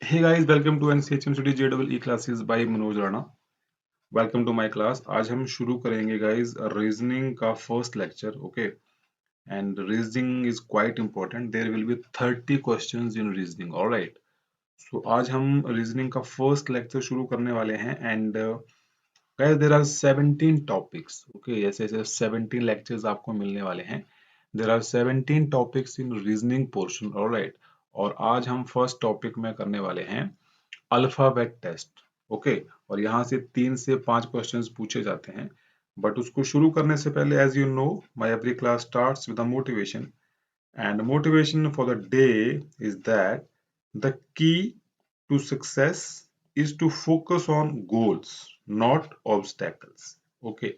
Hey guys, welcome to NCHMCT JEE classes by Manoj Rana. Welcome to my class. आज हम शुरू करेंगे गाइस रीजनिंग का first lecture. Okay, and reasoning is quite important. There will be 30 questions in reasoning. Alright, so आज हम reasoning का first lecture शुरू करने वाले हैं। And guys there are 17 topics. Okay, ऐसे ऐसे 17 लेक्चर्स आपको मिलने वाले हैं। There are 17 topics in reasoning portion. Alright, और आज हम फर्स्ट टॉपिक में करने वाले हैं अल्फाबेट टेस्ट। ओके, और यहाँ से 3 से 5 क्वेश्चंस पूछे जाते हैं। बट उसको शुरू करने से पहले, as you know, my every class starts with a motivation, and motivation for the day is that the key to success is to focus on goals, not obstacles. Okay,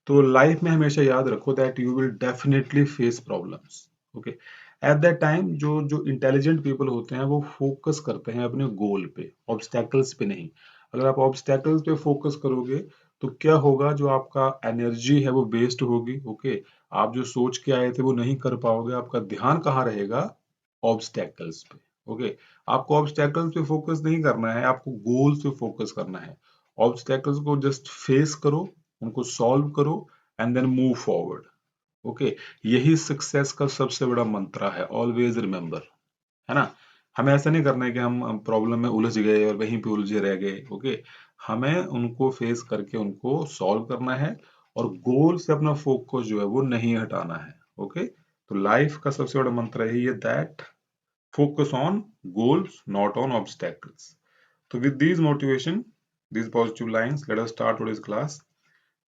तो life में हमेशा याद रखो that you will definitely face problems. Okay, at that time जो जो intelligent people होते हैं वो फोकस करते हैं अपने गोल पे, ऑब्स्टेकल्स पे नहीं। अगर आप ऑब्स्टेकल्स पे फोकस करोगे तो क्या होगा, जो आपका एनर्जी है वो वेस्ट होगी। ओके, आप जो सोच के आए थे वो नहीं कर पाओगे। आपका ध्यान कहाँ रहेगा? ऑब्स्टेकल्स पे। ओके, आपको ऑब्स्टेकल्स पे फोकस नहीं करना है, आपको गोल्स पे फोकस करना है। ऑब्स्टेकल्स को जस्ट फेस करो, उनको सॉल्व करो, and then move forward. Okay, यही सक्सेस का सबसे बड़ा मंत्र है। ऑलवेज रिमेम्बर, है ना। हमें ऐसा नहीं करना है कि हम प्रॉब्लम में उलझ गए और वहीं पे उलझे रह गए। ओके, हमें उनको फेस करके उनको सॉल्व करना है, और गोल से अपना फोकस जो है वो नहीं हटाना है। ओके, तो लाइफ का सबसे बड़ा मंत्र है ये, that focus on goals, not on obstacles. So with these motivation, these positive lines, let us start today's class.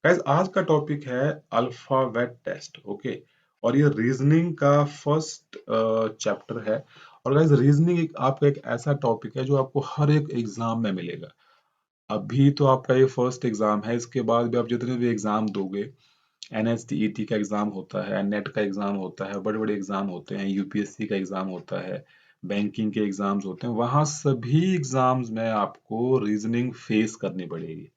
Guys, आज का टॉपिक है अल्फाबेट टेस्ट। ओके, और ये रीजनिंग का फर्स्ट चैप्टर है। और गाइस, रीजनिंग आपका एक ऐसा टॉपिक है जो आपको हर एक एग्जाम में मिलेगा। अभी तो आपका ये फर्स्ट एग्जाम है, इसके बाद भी आप जितने भी एग्जाम दोगे, NHTET का एग्जाम होता है, नेट का एग्जाम होता है, बड़े बड़े एग्जाम होते हैं, यूपीएससी का एग्जाम होता है, बैंकिंग के एग्जाम्स होते हैं, वहां सभी एग्जाम्स में आपको रीजनिंग फेस करनी पड़ेगी।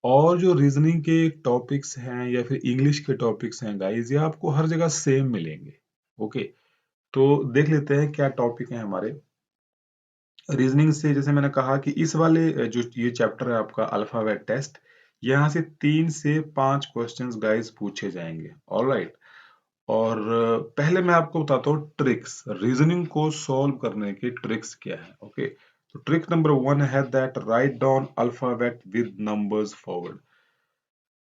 और जो रीजनिंग के टॉपिक्स हैं या फिर इंग्लिश के टॉपिक्स हैं गाइस, ये आपको हर जगह सेम मिलेंगे। ओके, तो देख लेते हैं क्या टॉपिक है हमारे रीजनिंग से। जैसे मैंने कहा कि इस वाले जो ये चैप्टर है आपका अल्फाबेट टेस्ट, यहाँ से 3 से 5 क्वेश्चंस गाइस पूछे जाएंगे। ऑलराइट, और पहले मैं आपको बताता हूँ ट्रिक्स, रीजनिंग को सॉल्व करने के ट्रिक्स क्या है। ओके, तो ट्रिक नंबर 1 है that write down alphabet with numbers forward.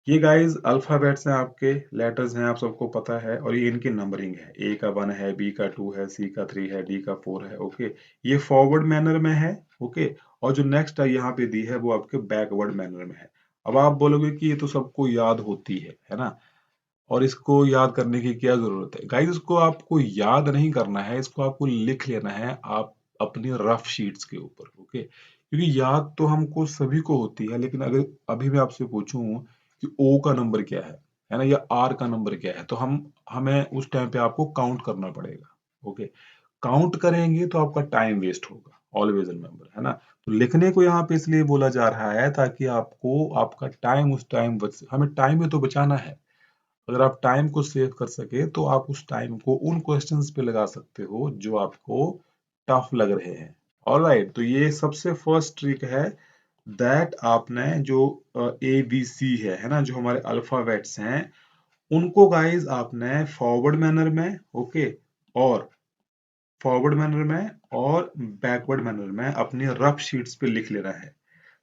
ये गाइस अल्फाबेट्स हैं, आपके लेटर्स हैं, आप सबको पता है, और ये इनकी नंबरिंग है। ए का 1 है, बी का 2 है, सी का 3 है, डी का 4 है। ओके, ये फॉरवर्ड मैनर में है। ओके, और जो नेक्स्ट है यहाँ पे दी है वो आपके बैकवर्ड मैनर में है। अब आप बोलोगे कि ये तो सबको याद होती है ना, और इसको याद करने की क्या जरूरत है? गाइस, इसको आपको याद नहीं करना है, इसको आपको लिख लेना है आप अपनी रफ शीट्स के ऊपर। ओके, क्योंकि याद तो हमको सभी को होती है, लेकिन अगर अभी मैं आपसे पूछूं कि ओ का नंबर क्या है ना, या आर का नंबर क्या है, तो हम हमें उस टाइम पे आपको काउंट करना पड़ेगा। ओके, काउंट करेंगे तो आपका टाइम वेस्ट होगा। ऑलवेज रिमेम्बर, है ना। तो लिखने को यहाँ पे इसलिए बोला जा रहा है ताकि आपको आपका टाइम उस टाइम हमें टाइम में तो बचाना है। अगर आप टाइम को सेव कर सके तो आप उस टाइम को उन क्वेश्चंस पे लगा सकते हो जो आपको टफ लग रहे हैं। ऑलराइट, तो ये सबसे फर्स्ट ट्रिक है दैट आपने जो ए बी सी है ना, जो हमारे अल्फाबेट्स हैं, उनको गाइस आपने फॉरवर्ड मैनर में, ओके, और फॉरवर्ड मैनर में और बैकवर्ड मैनर में अपनी रफ शीट्स पे लिख लेना है।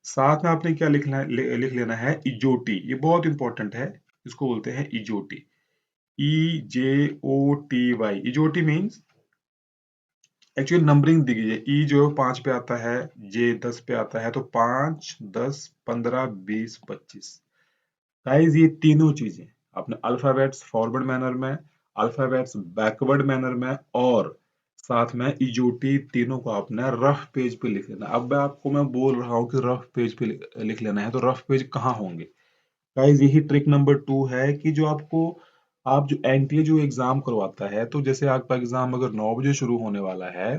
साथ में आपने क्या लिखना है, लिख लेना है इजोटी। ये बहुत इंपॉर्टेंट है, इसको बोलते हैं EJOTY. EJOTY। EJOTY means actually numbering दी गई है। ई जो है 5 पे आता है, जे 10 पे आता है, तो 5, 10, 15, 20, 25। गाइस, ये तीनों चीजें अपने अल्फाबेट्स फॉरवर्ड मैनर में, अल्फाबेट्स बैकवर्ड मैनर में, और साथ में इजोटी, तीनों को आपने रफ पेज पे लिख लेना। अब मैं बोल रहा हूँ कि रफ पेज पे लिख लेना है, तो रफ पेज कहाँ होंगे गाइस? यही ट्रिक नंबर 2 है कि जो आपको आप जो एनटीए जो एग्जाम करवाता है, तो जैसे आपका एग्जाम अगर 9 बजे शुरू होने वाला है,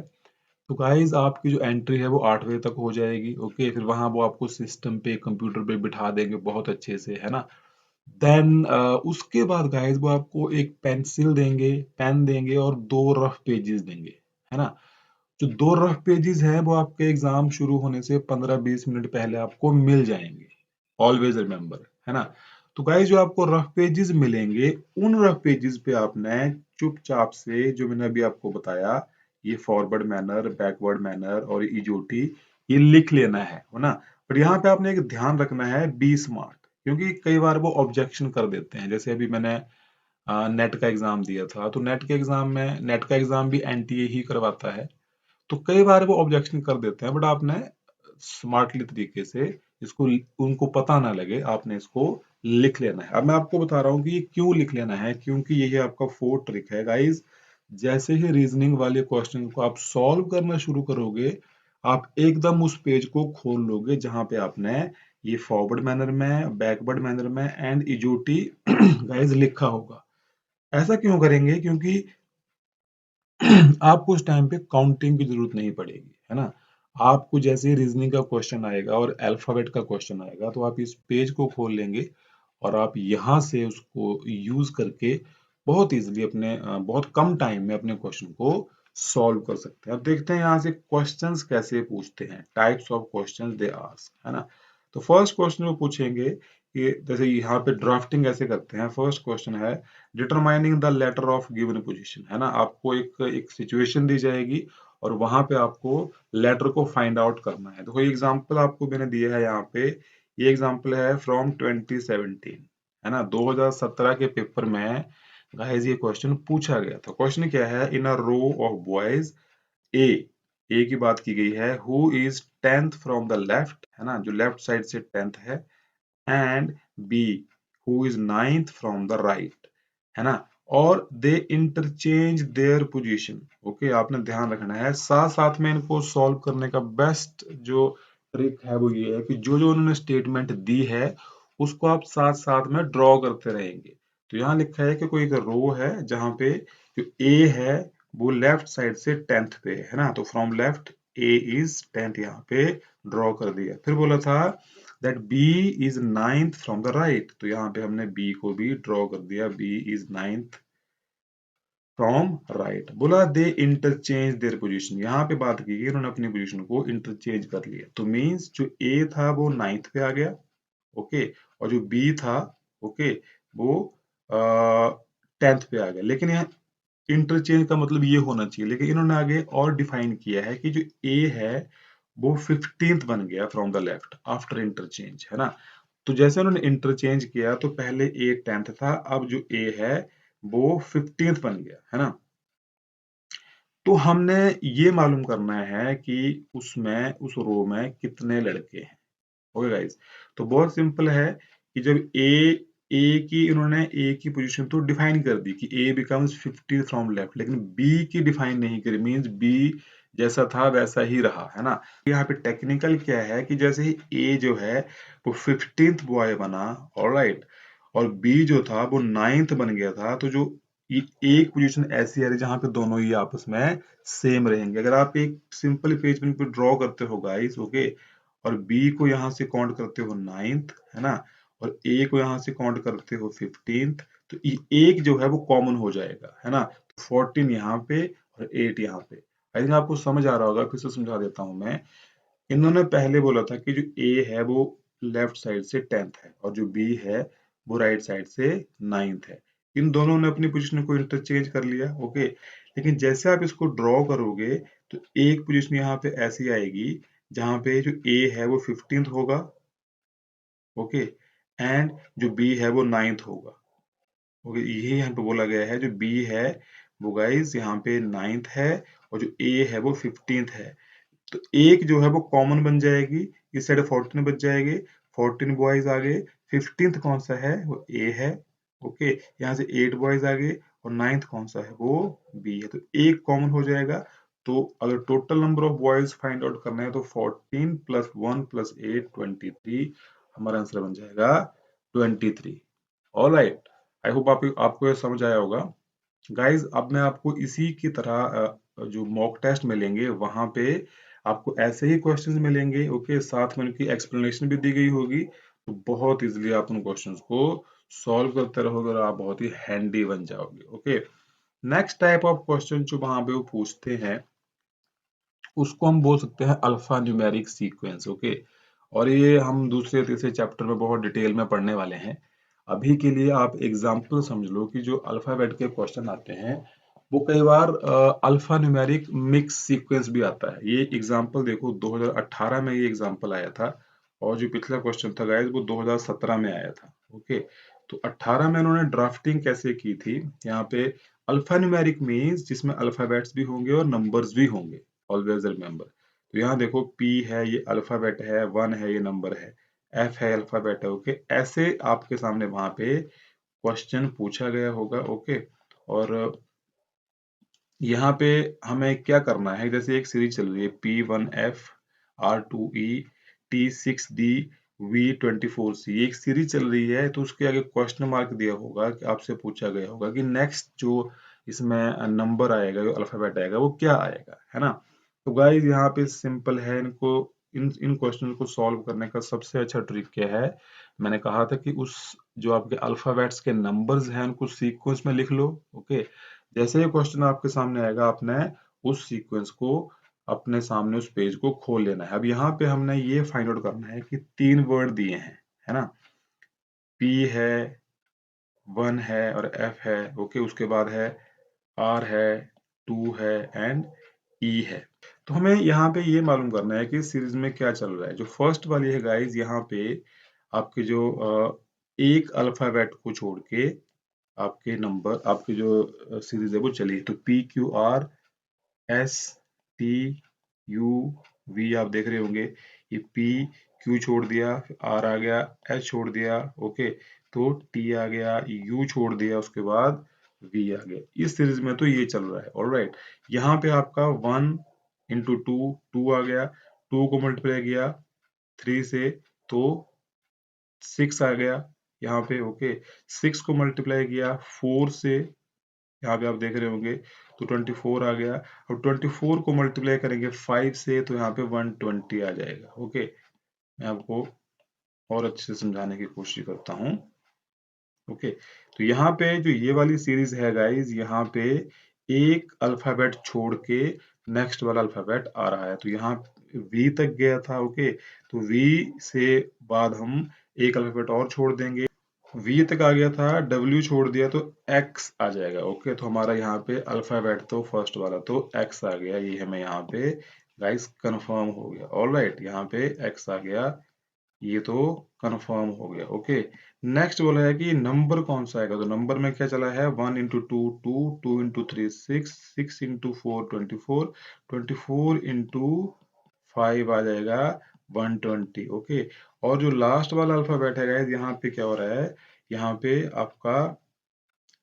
तो गाइस आपकी जो एंट्री है वो 8 बजे तक हो जाएगी। ओके, फिर वहां वो आपको सिस्टम पे कंप्यूटर पे बिठा देंगे बहुत अच्छे से, है ना। देन उसके बाद गाइस वो आपको एक पेंसिल देंगे, पेन देंगे और 2 रफ पेजेस देंगे, है ना। जो 2 रफ पेजेस हैं वो आपके एग्जाम शुरू होने से 15-20 मिनट पहले आपको मिल जाएंगे। ऑलवेज रिमेम्बर, है ना। तो गाइस जो आपको रफ पेजेस मिलेंगे, उन रफ पेजेस पे आपने चुपचाप से जो मैंने अभी आपको बताया, ये फॉरवर्ड मैनर, बैकवर्ड मैनर और इजोटी, ये लिख लेना है ना। पर यहाँ पे आपने एक ध्यान रखना है, बी स्मार्ट, क्योंकि कई बार वो ऑब्जेक्शन कर देते हैं। जैसे अभी मैंने नेट का एग्जाम दिया था, तो नेट का एग्जाम भी एनटीए ही करवाता है। तो कई बार वो ऑब्जेक्शन कर देते हैं, बट आपने स्मार्टली तरीके से इसको, उनको पता ना लगे, आपने इसको लिख लेना है। अब मैं आपको बता रहा हूँ कि ये क्यों लिख लेना है, क्योंकि यही आपका फोर्थ ट्रिक है गाइस। जैसे ही रीजनिंग वाले क्वेश्चन को आप सॉल्व करना शुरू करोगे, आप एकदम उस पेज को खोल लोगे जहां पे आपने ये फॉरवर्ड मैनर में, बैकवर्ड मैनर में एंड इजोटी गाइस लिखा होगा। ऐसा क्यों करेंगे, क्योंकि आपको उस टाइम पे काउंटिंग की जरूरत नहीं पड़ेगी, है ना। आपको जैसे ही रीजनिंग का क्वेश्चन आएगा और अल्फाबेट का क्वेश्चन आएगा, तो आप इस पेज को खोल लेंगे और आप यहाँ से उसको यूज करके बहुत इजीली अपने बहुत कम टाइम में अपने क्वेश्चन को सॉल्व कर सकते हैं। अब देखते हैं यहाँ से क्वेश्चंस कैसे पूछते हैं, types of questions they ask, है ना। तो फर्स्ट क्वेश्चन वो पूछेंगे कि जैसे यहाँ पे ड्राफ्टिंग ऐसे करते हैं। फर्स्ट क्वेश्चन है determining the letter of given position, है ना। आपको एक एक सिचुएशन दी जाएगी और वहां पे आपको लेटर को फाइंड आउट करना है। देखो एग्जांपल आपको मैंने दिया है यहाँ पे, ये एग्जांपल है फ्रॉम 2017, है ना। 2017 के पेपर में गाइस ये क्वेश्चन पूछा गया था। क्वेश्चन क्या है, इन अ रो ऑफ बॉयज, ए ए की बात की गई है, who is 10th from the left, है ना, जो लेफ्ट साइड से 10th है, and B who is 9th from the right, है ना। और they interchange their position. Okay, आपने ध्यान रखना है, साथ साथ में इनको सॉल्व करने का बेस्ट जो ट्रिक है वो ये है कि जो जो उन्होंने स्टेटमेंट दी है उसको आप साथ साथ में ड्रॉ करते रहेंगे। तो यहाँ लिखा है कि कोई एक रो है जहां पे जो ए है वो लेफ्ट साइड से 10th पे है ना। तो from left A is 10th, यहाँ पे ड्रॉ कर दिया। फिर बोला था that B is 9th from the right, तो यहाँ पे हमने बी को भी ड्रॉ कर दिया, B is 9th from right. बोला दे इंटरचेंज देयर पोजीशन, यहाँ पे बात की गई उन्होंने अपनी पोजीशन को इंटरचेंज कर लिया। तो मींस जो ए था वो 9th पे आ गया, ओके, और जो बी था, ओके, वो 10th पे आ गया। लेकिन यहाँ इंटरचेंज का मतलब ये होना चाहिए, लेकिन इन्होंने आगे और डिफाइन किया है कि जो ए है वो 15th बन गया from the left after interchange, है ना। तो जैसे उन्होंने इंटरचेंज किया तो पहले ए 10th था, अब जो ए है वो 15th बन गया, है ना। तो हमने ये मालूम करना है कि उसमें, उस रो में कितने लड़के हैं। ओके गाइस, तो बहुत सिंपल है कि जब ए की, इन्होंने ए की पोजीशन तो डिफाइन कर दी कि ए बिकम्स 50 फ्रॉम लेफ्ट, लेकिन बी की डिफाइन नहीं करी, मींस बी जैसा था वैसा ही रहा, है ना। यहाँ पे टेक्निकल क्या है कि जैसे ही ए जो है वो 15th बॉय बना, ऑलराइट, और बी जो था वो 9th बन गया था, तो जो ये एक पोजीशन ऐसी है जहां पे दोनों ही आपस में सेम रहेंगे। अगर आप एक सिंपल पेज पे ड्रॉ करते हो गाइस, ओके, और बी को यहाँ से काउंट करते हो 9th, है ना, और ए को यहाँ से काउंट करते हो 15th, तो एक जो है वो कॉमन हो जाएगा, है ना। तो 14 यहाँ पे और 8 यहाँ पे। आई थिंक आपको समझ आ रहा होगा, फिर से समझा देता हूँ मैं। इन्होंने पहले बोला था कि जो ए है वो लेफ्ट साइड से 10th है और जो बी है वो राइट साइड से 9th है। इन दोनों ने अपनी पोजीशन को इंटरचेंज कर लिया, ओके। लेकिन जैसे आप इसको ड्रॉ करोगे तो एक पोजीशन यहाँ पे ऐसी आएगी जहां पे जो ए है वो 15th होगा, ओके, एंड जो बी है वो 9th होगा, ओके। यही यहाँ पे बोला गया है, जो बी है वो गाइस यहाँ पे 9th है और जो ए है वो 15th है। तो एक जो है वो कॉमन बन जाएगी, इस साइड 14 बच जाएंगे, 14 बॉयज आ गए, 15th कौन सा है वो ए है, ओके, यहाँ से 8 बॉयज आ गए और 9th कौन सा है वो बी है, तो एक कॉमन हो जाएगा। तो अगर total number of boys find out करना है तो 14 प्लस 1 प्लस 8 23, हमारा आंसर बन जाएगा 23। ऑलराइट, आई होप आपको ये समझ आया होगा गाइज। अब मैं आपको इसी की तरह जो मॉक टेस्ट मिलेंगे वहां पे आपको ऐसे ही क्वेश्चंस मिलेंगे, ओके, साथ में उनकी एक्सप्लेनेशन भी दी गई होगी। तो बहुत इजीली आप उन क्वेश्चंस को सॉल्व करते रहोगे और आप बहुत ही हैंडी बन जाओगे, okay. Next type of question जो वहां पे वो पूछते हैं उसको हम बोल सकते हैं अल्फा न्यूमेरिक सीक्वेंस। ओके, और ये हम दूसरे तीसरे चैप्टर में बहुत डिटेल में पढ़ने वाले हैं। अभी के लिए आप एग्जाम्पल समझ लो कि जो अल्फाबेट के क्वेश्चन आते हैं वो कई बार अल्फा न्यूमेरिक मिक्स सीक्वेंस भी आता है। ये एग्जाम्पल देखो 2018 में ये एग्जाम्पल आया था, और जो पिछला क्वेश्चन था गाइस वो 2017 में आया था। ओके, तो 18 में इन्होंने ड्राफ्टिंग कैसे की थी, यहाँ पे अल्फा न्यूमेरिक मीन्स जिसमें अल्फाबेट्स भी होंगे और नंबर्स भी होंगे, ऑलवेज रिमेंबर। तो यहाँ देखो P है, ये अल्फाबेट है, 1 है, ये नंबर है, F है, अल्फाबेट है। ओके, ऐसे आपके सामने वहां पे क्वेश्चन पूछा गया होगा। ओके, और यहाँ पे हमें क्या करना है, जैसे एक सीरीज चल रही है P1F R2E T6D V24C, एक सीरीज चल रही है, तो उसके आगे क्वेश्चन मार्क दिया होगा कि आपसे पूछा गया होगा कि नेक्स्ट जो इसमें नंबर आएगा, जो अल्फाबेट आएगा वो क्या आएगा, है ना। तो गाइस यहाँ पे सिंपल है, इनको इन इन क्वेश्चन को सॉल्व करने का सबसे अच्छा ट्रिक क्या है, मैंने कहा था कि उस जो आपके अल्फाबेट्स के नंबर्स हैं उनको सीक्वेंस में लिख लो। ओके, जैसे ही क्वेश्चन आपके सामने आएगा आपने उस सीक्वेंस को अपने सामने उस पेज को खोल लेना है। अब यहाँ पे हमने ये फाइंड आउट करना है कि 3 वर्ड दिए हैं, है ना, P है, 1 है और F है। ओके, उसके बाद है R है, 2 है एंड E है। तो हमें यहाँ पे ये मालूम करना है कि सीरीज में क्या चल रहा है। जो फर्स्ट वाली है गाइज, यहाँ पे आपके जो एक अल्फाबेट को छोड़ के आपके नंबर, आपकी जो सीरीज है वो चली। तो PQRSTUV आप देख रहे होंगे, ये PQ छोड़ दिया, R आ गया, S छोड़ दिया। ओके, तो T आ गया, U छोड़ दिया, उसके बाद V आ गया। इस सीरीज में तो ये चल रहा है। ऑलराइट, यहाँ पे आपका 1 इंटू 2 आ गया, 2 को मल्टीप्लाई किया 3 से तो 6 आ गया यहाँ पे। ओके, 6 को मल्टीप्लाई किया 4 से, यहाँ पे आप देख रहे होंगे, तो 24 आ गया। और 24 को मल्टीप्लाई करेंगे 5 से तो यहाँ पे 120 आ जाएगा। ओके, मैं आपको और अच्छे से समझाने की कोशिश करता हूँ। ओके, तो यहाँ पे जो ये वाली सीरीज है गाइज, यहाँ पे एक अल्फाबेट छोड़ के नेक्स्ट वाला अल्फाबेट आ रहा है। तो यहाँ V तक गया था। ओके, तो V से बाद हम एक अल्फाबेट और छोड़ देंगे, V तक आ गया था, W छोड़ दिया तो X आ जाएगा। ओके, तो हमारा यहाँ पे अल्फाबेट तो फर्स्ट वाला तो X आ गया, ये हमें यहाँ पे गाइस कंफर्म हो गया। ऑलराइट, यहाँ पे X आ गया, ये तो कंफर्म हो गया। ओके, नेक्स्ट बोला है कि नंबर कौन सा आएगा, तो नंबर में क्या चला है, 1 इंटू 2 2, 2 इंटू 3 6, 6 इंटू 4 24, 24 इंटू 5 आ जाएगा 120। ओके, और जो लास्ट वाला अल्फाबेट है गाइस, यहाँ पे क्या हो रहा है, यहाँ पे आपका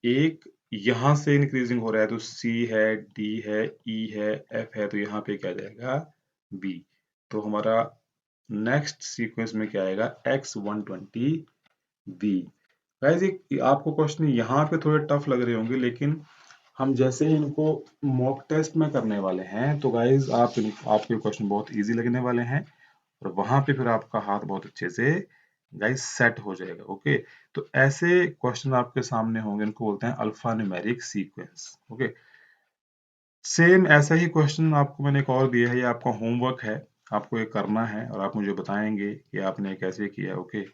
एक यहाँ से इंक्रीजिंग हो रहा है, तो C है, D है, E है, F है, तो यहाँ पे क्या जाएगा, B। तो हमारा नेक्स्ट सीक्वेंस में क्या आएगा, X120B। गाइस ये आपको क्वेश्चन यहाँ पे थोड़े टफ लग रहे होंगे, लेकिन हम जैसे ही इनको मॉक टेस्ट में करने वाले हैं तो गाइस आपके क्वेश्चन बहुत इजी लगने वाले हैं, और वहां पे फिर आपका हाथ बहुत अच्छे से गाइस सेट हो जाएगा। ओके, तो ऐसे क्वेश्चन आपके सामने होंगे, इनको बोलते हैं alpha numeric sequence. Okay, same ऐसा ही क्वेश्चन आपको मैंने एक और दिया है, ये आपका होमवर्क है, आपको ये करना है और आप मुझे बताएंगे कि आपने कैसे किया। ओके,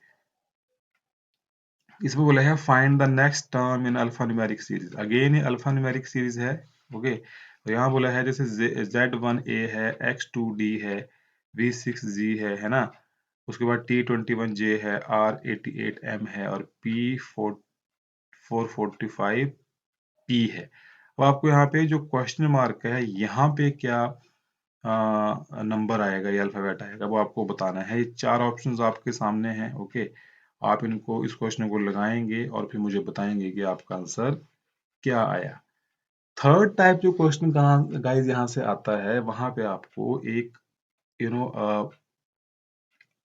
इसमें बोला है find the next term in alpha numeric series. Again ये अल्फा न्यूमेरिक सीरीज है। ओके, तो यहाँ बोला है जैसे Z1A है, X2D है, V6G है ना, उसके बाद T21J है, R88M है और P445P है। अब आपको यहाँ पे जो क्वेश्चन मार्क है, यहाँ पे क्या नंबर आएगा या अल्फाबेट आएगा वो आपको बताना है। ये 4 ऑप्शंस आपके सामने हैं। ओके, आप इनको इस क्वेश्चन को लगाएंगे और फिर मुझे बताएंगे कि आपका आंसर क्या आया। थर्ड टाइप जो क्वेश्चन कहाँ गाइस यहाँ से आता है, वहां पे आपको एक यू नो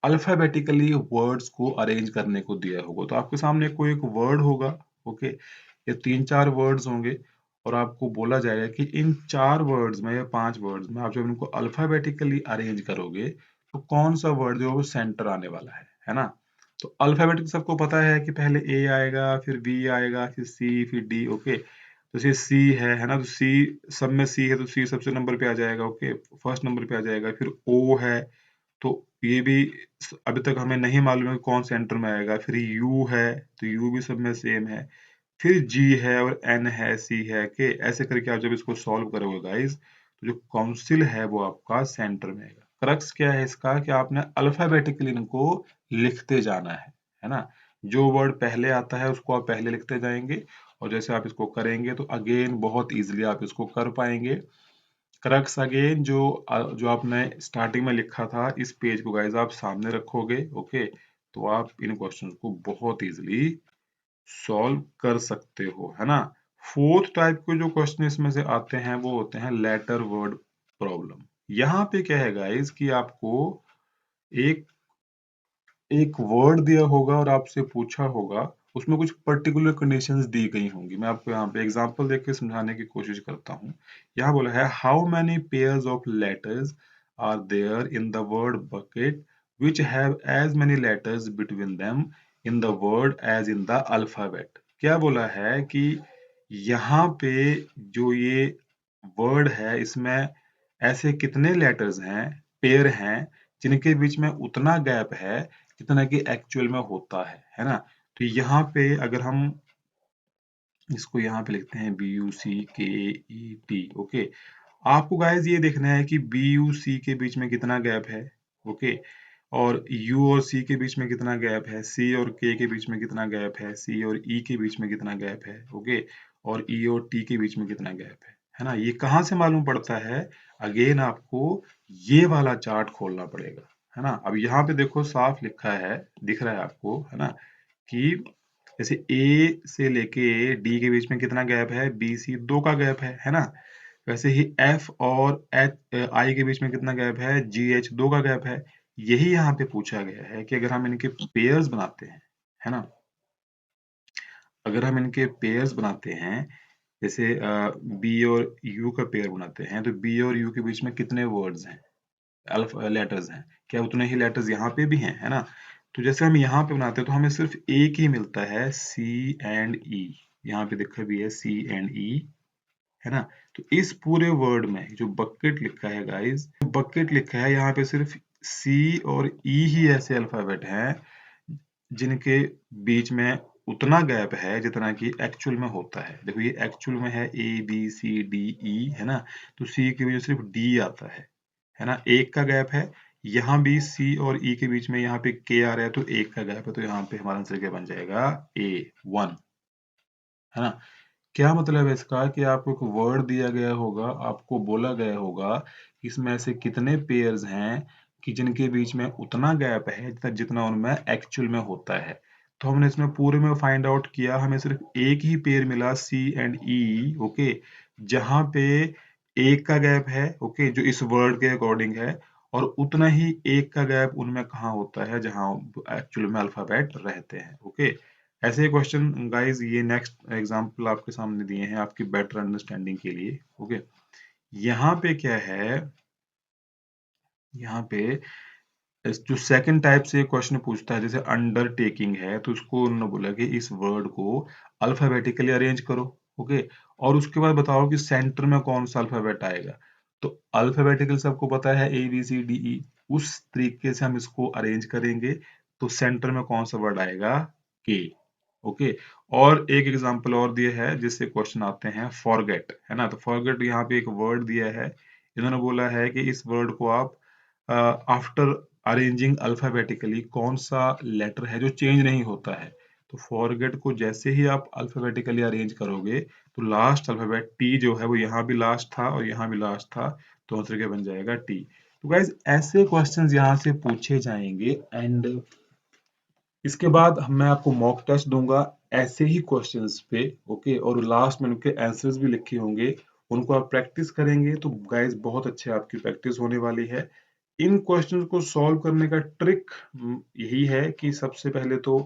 अल्फाबेटिकली वर्ड्स को अरेंज करने को दिया होगा। तो आपके सामने कोई एक वर्ड होगा। ओके, ये 3-4 वर्ड्स होंगे और आपको बोला जाएगा कि इन 4 वर्ड्स में या 5 वर्ड्स में आप जब इनको अल्फाबेटिकली अरेंज करोगे तो कौन सा वर्ड जो है वो सेंटर आने वाला है ना। तो अल्फाबेटिक सबको पता है कि पहले ए आएगा, फिर बी आएगा, फिर सी, फिर डी। ओके, जैसे सी है ना, तो सी सब में सी है तो सी सबसे नंबर पे आ जाएगा, ओके, फर्स्ट नंबर पे आ जाएगा। फिर ओ है तो ये भी अभी तक हमें नहीं मालूम है कि कौन सेंटर में आएगा। फिर यू है तो यू भी सब में सेम है। फिर जी है और एन है, सी है, के ऐसे करके आप जब इसको सॉल्व करोगे गाइस, तो जो काउंसिल है वो आपका सेंटर में आएगा। क्रक्स क्या है इसका कि आपने अल्फाबेटिकली इनको लिखते जाना है ना। जो वर्ड पहले आता है उसको आप पहले लिखते जाएंगे, और जैसे आप इसको करेंगे तो अगेन बहुत इजीली आप इसको कर पाएंगे। क्रक्स अगेन जो आपने स्टार्टिंग में लिखा था, इस पेज को गाइस आप सामने रखोगे, ओके, तो आप इन क्वेश्चंस को बहुत इजीली सॉल्व कर सकते हो, है ना। फोर्थ टाइप के जो क्वेश्चन इसमें से आते हैं वो होते हैं लेटर वर्ड प्रॉब्लम। यहाँ पे क्या है गाइस कि आपको एक एक वर्ड दिया होगा और आपसे पूछा होगा, उसमें कुछ पर्टिकुलर कंडीशंस दी गई होंगी। मैं आपको यहाँ पे एग्जांपल देके समझाने की कोशिश करता हूँ। यहाँ बोला है how many pairs of letters are there in the word bucket which have as many letters between them in the word as in the alphabet. क्या बोला है कि यहाँ पे जो ये वर्ड है इसमें ऐसे कितने लेटर्स हैं, पेयर हैं, जिनके बीच में उतना गैप है जितना कि एक्चुअल में होता है ना। तो यहाँ पे अगर हम इसको यहाँ पे लिखते हैं BUCKET, ओके, आपको गाइस ये देखना है कि BUC के बीच में कितना गैप है, ओके, और U और C के बीच में कितना गैप है, C और K के बीच में कितना गैप है, C और E के बीच में कितना गैप है, ओके, और E और T के बीच में कितना गैप है ना। ये कहाँ से मालूम पड़ता है? अगेन आपको ये वाला चार्ट खोलना पड़ेगा, है ना। अब यहाँ पे देखो साफ लिखा है, दिख रहा है आपको, है ना, कि जैसे ए से लेके डी के बीच में कितना गैप है, बी सी दो का गैप है ना। वैसे ही एफ और एच आई के बीच में कितना गैप है, जी एच दो का गैप है। यही यहाँ पे पूछा गया है कि अगर हम इनके पेयर्स बनाते हैं, है ना, अगर हम इनके पेयर्स बनाते हैं, जैसे बी और यू का पेयर बनाते हैं, तो बी और यू के बीच में कितने वर्ड्स हैं, अल्फा लेटर्स हैं, क्या उतने ही लेटर्स यहाँ पे भी हैं, है ना। तो जैसे हम यहाँ पे बनाते हैं तो हमें सिर्फ एक ही मिलता है, सी एंड ई। यहाँ पे देखा भी है सी एंड ई, है ना। तो इस पूरे वर्ड में जो बकेट लिखा है गाइस, बकेट लिखा है यहाँ पे सिर्फ सी और ई ही ऐसे अल्फाबेट हैं जिनके बीच में उतना गैप है जितना कि एक्चुअल में होता है। देखो ये एक्चुअल में है A B C D E, है ना, तो सी के बीच सिर्फ डी आता है ना, एक का गैप है। यहाँ भी सी और ई के बीच में यहाँ पे के आ रहा है तो एक का गैप है, तो यहाँ पे हमारा आंसर क्या बन जाएगा, A1, है ना। क्या मतलब है इसका कि आपको एक वर्ड दिया गया होगा, आपको बोला गया होगा इसमें ऐसे कितने पेयर्स हैं कि जिनके बीच में उतना गैप है जितना जितना उनमें एक्चुअल में होता है। तो हमने इसमें पूरे में फाइंड आउट किया, हमें सिर्फ एक ही पेयर मिला सी एंड ई, ओके, जहां पे एक का गैप है, ओके, जो इस वर्ड के अकॉर्डिंग है, और उतना ही एक का गैप उनमें कहाँ होता है जहां एक्चुअल में अल्फाबेट रहते हैं, ओके। ऐसे क्वेश्चन गाइस ये नेक्स्ट एग्जांपल आपके सामने दिए हैं आपकी बेटर अंडरस्टैंडिंग के लिए, ओके। यहाँ पे क्या है, यहाँ पे जो सेकंड टाइप से क्वेश्चन पूछता है, जैसे अंडरटेकिंग है, तो उसको उन्होंने बोला कि इस वर्ड को अल्फाबेटिकली अरेंज करो, ओके, और उसके बाद बताओ कि सेंटर में कौन सा अल्फाबेट आएगा। तो अल्फाबेटिकल सबको पता है ABCDE, उस तरीके से हम इसको अरेंज करेंगे तो सेंटर में कौन सा वर्ड आएगा, के, ओके। और एक एग्जांपल और दिया है जिससे क्वेश्चन आते हैं फॉरगेट, है ना। तो फॉरगेट यहाँ पे एक वर्ड दिया है, इन्होंने बोला है कि इस वर्ड को आप आफ्टर अरेंजिंग अल्फाबेटिकली कौन सा लेटर है जो चेंज नहीं होता है। तो फॉरगेट को जैसे ही आप अल्फाबेटिकली अरेंज करोगे तो लास्ट अल्फाबेट टी जो है वो यहाँ भी लास्ट था और यहाँ भी लास्ट था, तो आंसर क्या बन जाएगा, टी। तो गाइज ऐसे क्वेश्चंस यहाँ से पूछे जाएंगे, एंड इसके बाद मैं आपको मॉक टेस्ट दूंगा ऐसे ही क्वेश्चंस पे, ओके, और लास्ट में उनके आंसर्स भी लिखे होंगे, उनको आप प्रैक्टिस करेंगे तो गाइज बहुत अच्छे आपकी प्रैक्टिस होने वाली है। इन क्वेश्चंस को सॉल्व करने का ट्रिक यही है कि सबसे पहले तो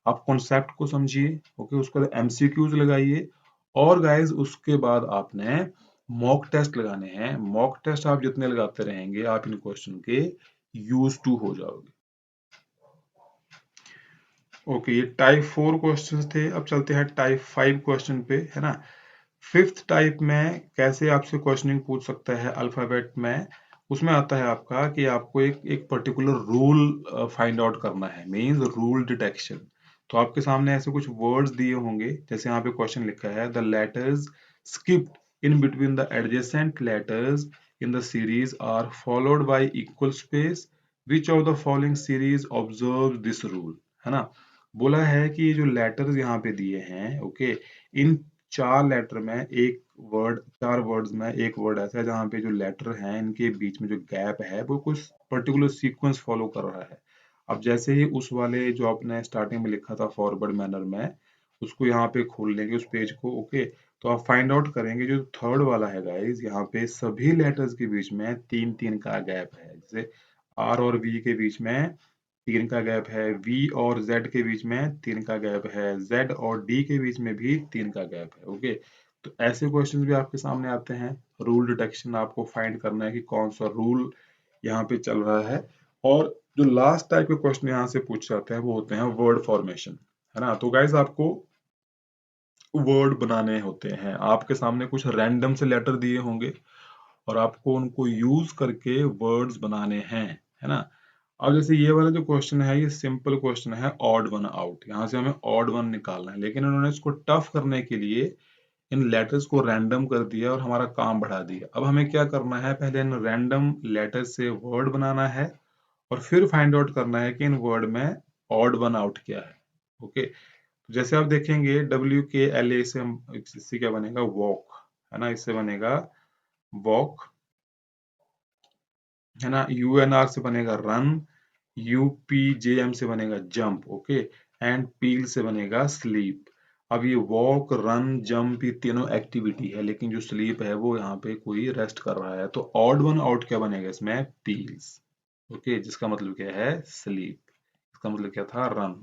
आप कॉन्सेप्ट को समझिए, ओके, उसके बाद MCQs लगाइए, और गाइज उसके बाद आपने मॉक टेस्ट लगाने हैं। मॉक टेस्ट आप जितने लगाते रहेंगे आप इन क्वेश्चन के यूज टू हो जाओगे। ओके, ये टाइप 4 क्वेश्चंस थे, अब चलते हैं टाइप 5 क्वेश्चन पे, है ना। फिफ्थ टाइप में कैसे आपसे क्वेश्चनिंग पूछ सकता है अल्फाबेट में, उसमें आता है आपका कि आपको एक पर्टिकुलर रूल फाइंड आउट करना है, मींस रूल डिटेक्शन। तो आपके सामने ऐसे कुछ वर्ड्स दिए होंगे, जैसे यहाँ पे क्वेश्चन लिखा है the letters skipped in between the adjacent letters in the series are followed by equal space, which of the following series observe this rule, है ना। बोला है कि ये जो लेटर्स यहाँ पे दिए हैं, ओके, इन चार लेटर में एक वर्ड, चार वर्ड्स में एक वर्ड ऐसा है जहाँ पे जो लेटर हैं इनके बीच में जो गैप है वो कुछ पर्टिकुलर सीक्वेंस फॉलो कर रहा है। अब जैसे ही उस वाले जो आपने स्टार्टिंग में लिखा था फॉरवर्ड मैनर में, उसको यहाँ पे खोल लेंगे उस पेज को, ओके, तो आप फाइंड आउट करेंगे जो थर्ड वाला है गाइस, यहाँ पे सभी लेटर्स के बीच में तीन तीन का गैप है। जैसे आर और वी के बीच में तीन का गैप है, वी और जेड के बीच में तीन का गैप है, जेड और डी के बीच में भी तीन का गैप है, ओके। तो ऐसे क्वेश्चंस भी आपके सामने आते हैं। रूल डिटेक्शन आपको फाइंड करना है कि कौन सा रूल यहाँ पे चल रहा है। और जो लास्ट टाइप के क्वेश्चन यहाँ से पूछे जाते हैं वो होते हैं वर्ड फॉर्मेशन, है ना। तो गाइस आपको वर्ड बनाने होते हैं, आपके सामने कुछ रैंडम से लेटर दिए होंगे और आपको उनको यूज करके वर्ड्स बनाने हैं, है ना। अब जैसे ये वाला जो क्वेश्चन है ये सिंपल क्वेश्चन है, ऑड वन आउट, यहाँ से हमें ऑड वन निकालना है, लेकिन उन्होंने इसको टफ करने के लिए इन लेटर्स को रैंडम कर दिया और हमारा काम बढ़ा दिया। अब हमें क्या करना है, पहले इन रैंडम लेटर्स से वर्ड बनाना है और फिर फाइंड आउट करना है कि इन वर्ड में ऑड वन आउट क्या है, ओके। तो जैसे आप देखेंगे WKLA से हम, इससे क्या बनेगा, वॉक, है ना, इससे बनेगा वॉक, है ना। UNR से बनेगा रन, UPJM से बनेगा जंप, ओके, एंड पील से बनेगा स्लीप। अब ये वॉक, रन, जंप ये तीनों एक्टिविटी है, लेकिन जो स्लीप है वो यहाँ पे कोई रेस्ट कर रहा है। तो ऑड वन आउट क्या बनेगा इसमें, पील्स, ओके, जिसका मतलब क्या है, स्लीप। इसका मतलब क्या था, रन,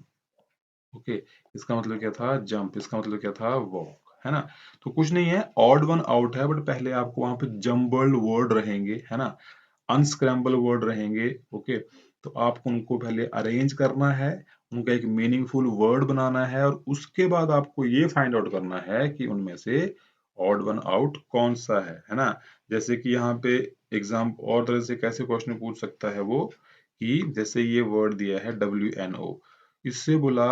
ओके, इसका मतलब क्या था, जंप, इसका मतलब क्या था, वॉक, है ना। तो कुछ नहीं है, ऑड वन आउट है, बट पहले आपको वहां पे जम्बल्ड वर्ड रहेंगे, है ना, अनस्क्रैम्बल वर्ड रहेंगे, ओके। तो आपको उनको पहले अरेंज करना है, उनका एक मीनिंगफुल वर्ड बनाना है और उसके बाद आपको ये फाइंड आउट करना है कि उनमें से ऑड वन आउट कौन सा है ना। जैसे कि यहाँ पे एग्जाम और तरह से कैसे क्वेश्चन पूछ सकता है वो, कि जैसे ये वर्ड दिया है WNO, इससे बोला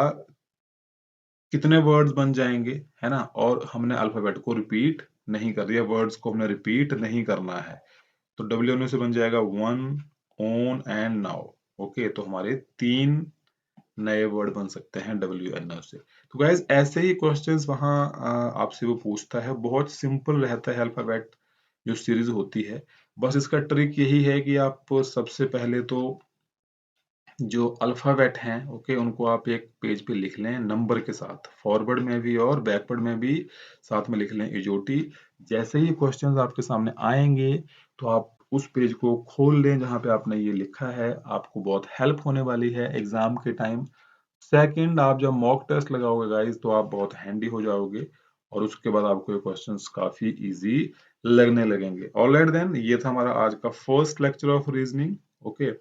कितने वर्ड्स बन जाएंगे, है ना, और हमने अल्फाबेट को रिपीट नहीं कर दिया, वर्ड्स को हमने रिपीट नहीं करना है। तो WNO से बन जाएगा one, own and now, okay. तो हमारे तीन नए वर्ड बन सकते हैं WNO से। तो गाइज ऐसे ही क्वेश्चंस वहाँ आपसे वो पूछता है, बहुत सिंपल रहता है अल्फाबेट जो सीरीज होती है। बस इसका ट्रिक यही है कि आप सबसे पहले तो जो अल्फाबेट हैं, ओके, उनको आप एक पेज पे लिख लें नंबर के साथ, फॉरवर्ड में भी और बैकवर्ड में भी साथ में लिख लें इजोटी। जैसे ही क्वेश्चंस आपके सामने आएंगे तो आप उस पेज को खोल लें जहां पे आपने ये लिखा है, आपको बहुत हेल्प होने वाली है एग्जाम के टाइम। सेकंड, आप जब मॉक टेस्ट लगाओगे गाइस तो आप बहुत हैंडी हो जाओगे और उसके बाद आपको ये क्वेश्चंस काफी इजी लगने लगेंगे। ऑलराइट देन, ये था हमारा आज का first lecture of reasoning, okay.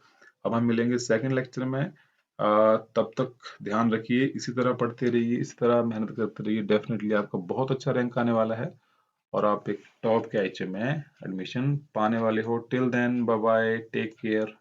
अब हम मिलेंगे सेकंड लेक्चर में। तब तक ध्यान रखिए, इसी तरह पढ़ते रहिए, इसी तरह मेहनत करते रहिए, डेफिनेटली आपका बहुत अच्छा रैंक आने वाला है और आप एक टॉप के HM में एडमिशन पाने वाले हो। Till then, bye bye, take care.